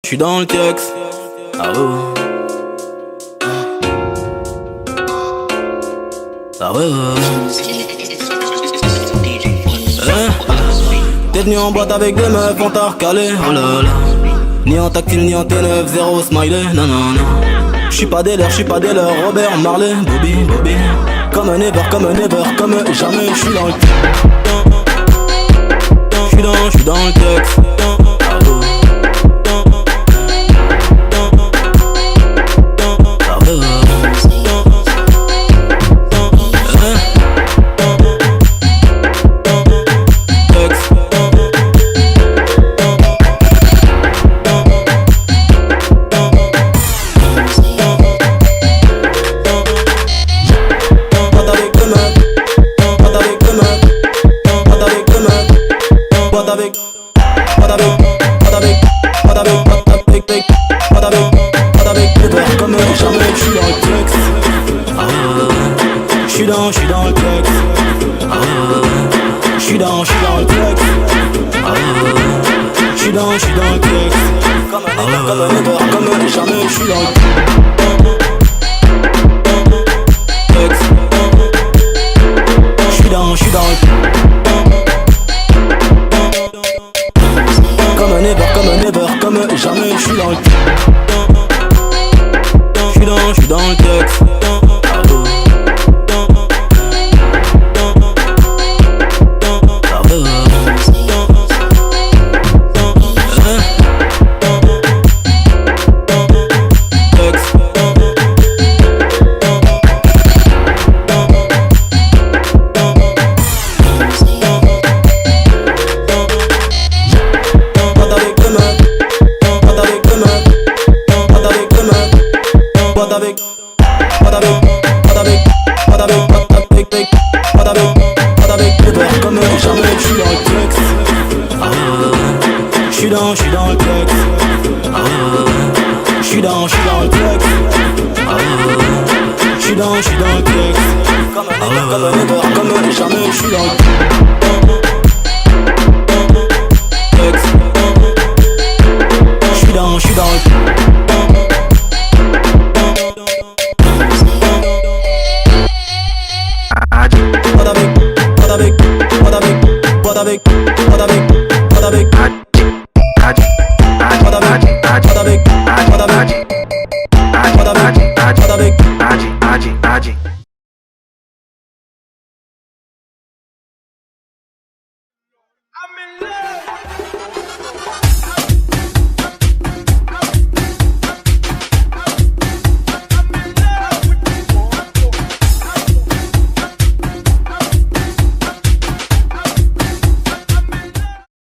J'suis dans le texte. Ah ouais. Ah ouais. T'es venu en boîte avec des meufs, on t'a recalé. Oh là là. Ni en tactile, ni en T9, zéro smiley. Non, non, non. J'suis pas des leurs, Robert Marley, Bobby, Bobby. Comme un ever, comme jamais. J'suis dans le texte. J'suis dans le texte. J'suis dans le texte. J'suis dans le texte. J'suis dans le texte. Comme jamais, j'suis dans le texte. J'suis dans le comme un ever, comme jamais, j'suis dans le texte. J'suis dans le texte. J'suis dans le texte. J'suis dans le texte. J'suis dans le texte. Comme jamais, j'suis dans le texte.